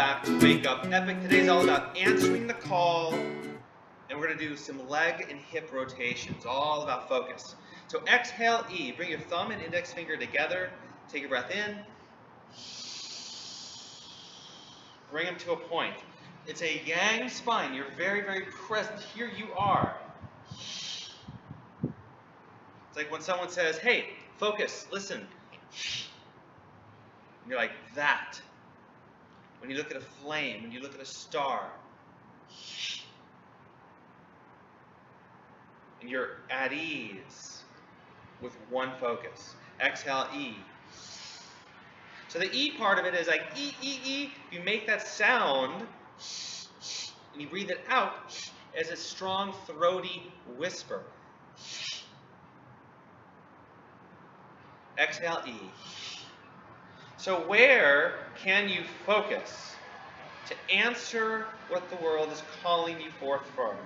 back to Wake Up Epic. Today's all about answering the call, and we're going to do some leg and hip rotations, all about focus. So exhale E, bring your thumb and index finger together, take a breath in, bring them to a point. It's a yang spine, you're very, very present, here you are. It's like when someone says, hey, focus, listen. You're like that. When you look at a flame, when you look at a star, and you're at ease with one focus. Exhale, E. So the E part of it is like E, E, E. You make that sound, and you breathe it out as a strong, throaty whisper. Exhale, E. So where can you focus to answer what the world is calling you forth for?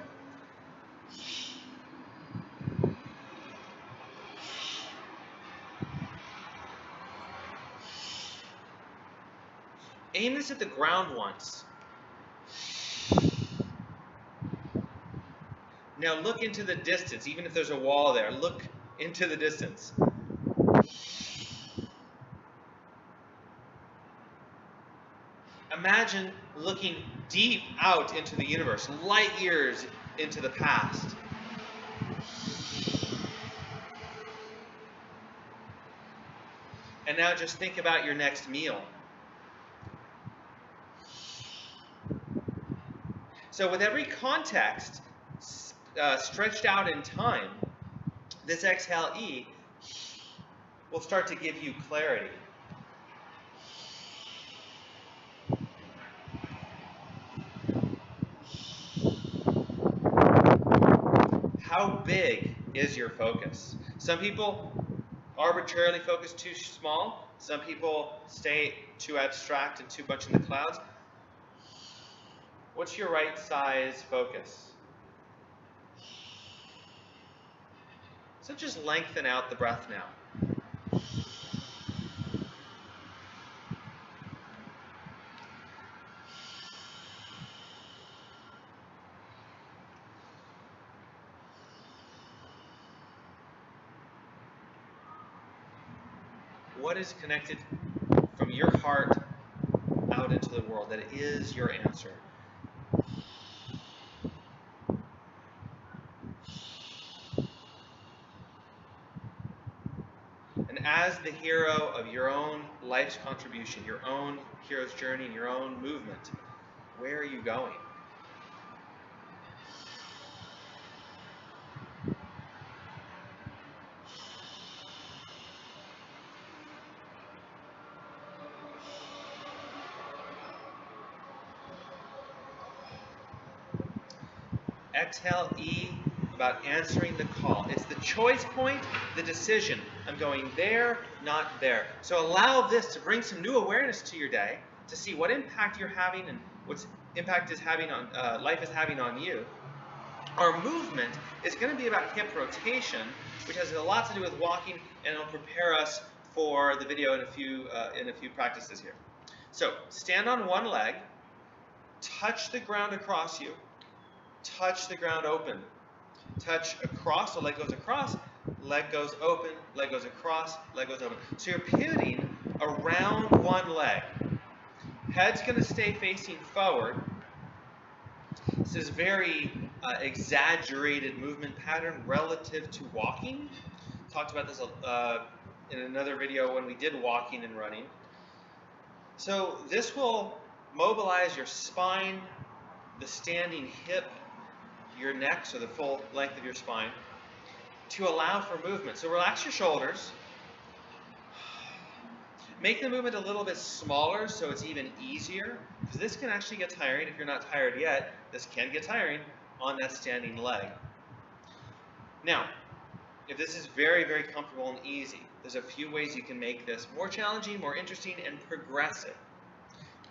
Aim this at the ground once. Now look into the distance, even if there's a wall there. Look into the distance. Imagine looking deep out into the universe, light years into the past. And now just think about your next meal. So with every context stretched out in time, this exhale E will start to give you clarity. How big is your focus? Some people arbitrarily focus too small. Some people stay too abstract and too much in the clouds. What's your right size focus? So just lengthen out the breath now. What is connected from your heart out into the world that is your answer? And as the hero of your own life's contribution, your own hero's journey, and your own movement, where are you going? Exhale E, about answering the call. It's the choice point, the decision. I'm going there, not there. So allow this to bring some new awareness to your day, to see what impact you're having and what impact is having on life is having on you. Our movement is going to be about hip rotation, which has a lot to do with walking, and it'll prepare us for the video in a few practices here. So stand on one leg, touch the ground across you. Touch the ground open. Touch across, so leg goes across, leg goes open, leg goes across, leg goes open. So you're pivoting around one leg. Head's going to stay facing forward. This is very exaggerated movement pattern relative to walking. Talked about this in another video when we did walking and running. So this will mobilize your spine, the standing hip, your neck, so the full length of your spine, to allow for movement. So relax your shoulders. Make the movement a little bit smaller so it's even easier, because this can actually get tiring. If you're not tired yet, this can get tiring on that standing leg. Now, if this is very, very comfortable and easy, there's a few ways you can make this more challenging, more interesting, and progressive.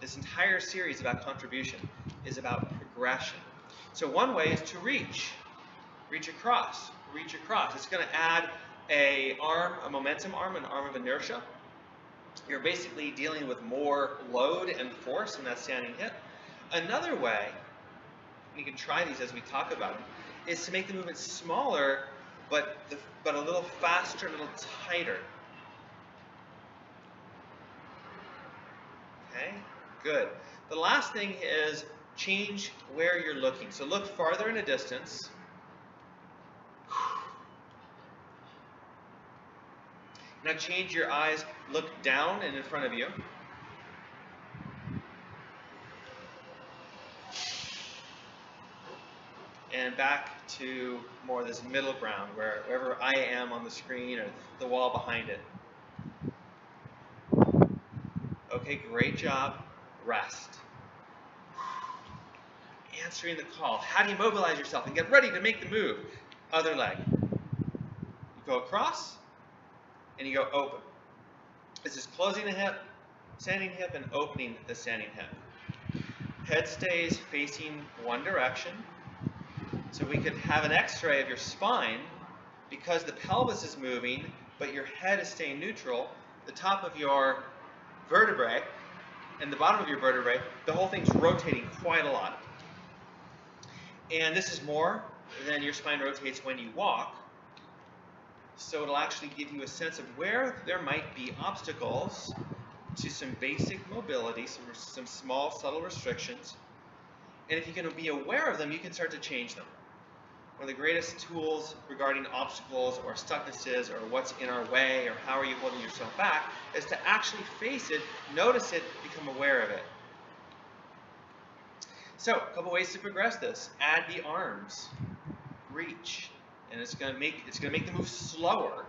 This entire series about contribution is about progression. So one way is to reach across, reach across. It's going to add a momentum arm, an arm of inertia. you're basically dealing with more load and force in that standing hip. Another way, and you can try these as we talk about them, is to make the movement smaller, but a little faster, a little tighter. Okay, good. The last thing is change where you're looking. So look farther in a distance. Now change your eyes, look down and in front of you. And back to more this middle ground, wherever I am on the screen or the wall behind it. Okay, great job. Rest. Answering the call. How do you mobilize yourself and get ready to make the move? Other leg. You go across and you go open. This is closing the hip, standing hip, and opening the standing hip. Head stays facing one direction. So we could have an x-ray of your spine because the pelvis is moving, but your head is staying neutral. The top of your vertebrae and the bottom of your vertebrae, the whole thing's rotating quite a lot. And this is more than your spine rotates when you walk. So it'll actually give you a sense of where there might be obstacles to some basic mobility, some small, subtle restrictions. And if you can be aware of them, you can start to change them. One of the greatest tools regarding obstacles or stucknesses or what's in our way or how are you holding yourself back is to actually face it, notice it, become aware of it. So, a couple ways to progress this. Add the arms. Reach. And it's going to make the move slower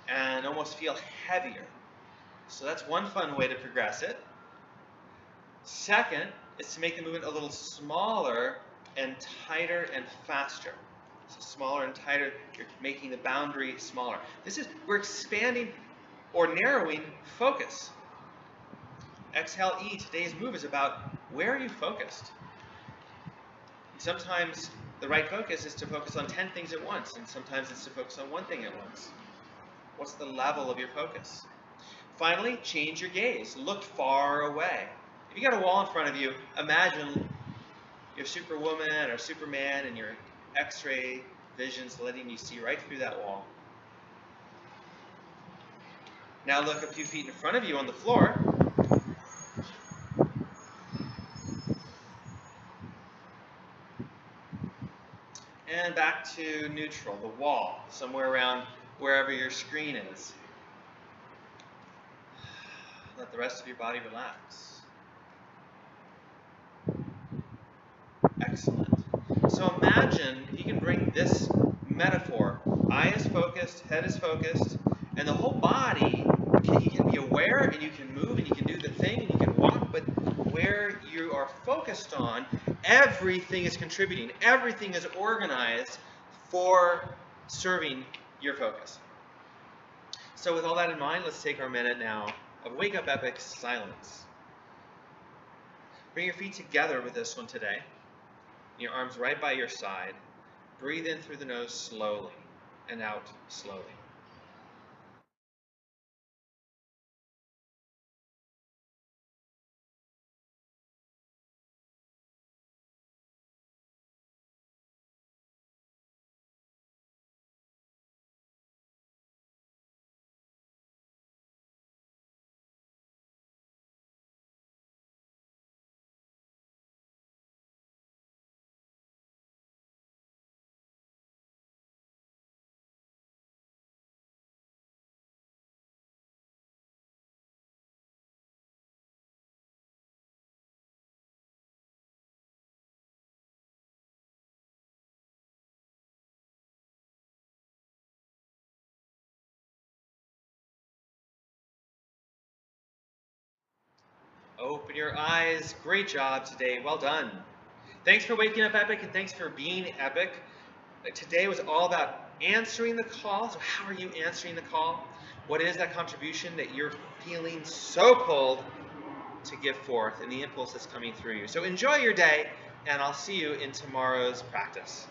and almost feel heavier. So that's one fun way to progress it. Second is to make the movement a little smaller and tighter and faster. So smaller and tighter, you're making the boundary smaller. We're expanding or narrowing focus. Exhale E, today's move is about where are you focused? And sometimes the right focus is to focus on 10 things at once, and sometimes it's to focus on one thing at once. What's the level of your focus? Finally, change your gaze. Look far away. If you got a wall in front of you, imagine your Superwoman or Superman and your X-ray vision's letting you see right through that wall. Now look a few feet in front of you on the floor. And back to neutral, the wall, somewhere around wherever your screen is. Let the rest of your body relax. Excellent. So imagine if you can bring this metaphor, eye is focused, head is focused, and the whole body, you can be aware and you can move and you can do the thing and you can walk, but where you are focused on, everything is contributing. Everything is organized for serving your focus. So with all that in mind, let's take our minute now of Wake Up Epic silence. Bring your feet together with this one today. Your arms right by your side. Breathe in through the nose slowly and out slowly. Open your eyes. Great job today. Well done. Thanks for waking up epic and thanks for being epic. Today was all about answering the call. So how are you answering the call? What is that contribution that you're feeling so pulled to give forth and the impulse that's coming through you? So enjoy your day and I'll see you in tomorrow's practice.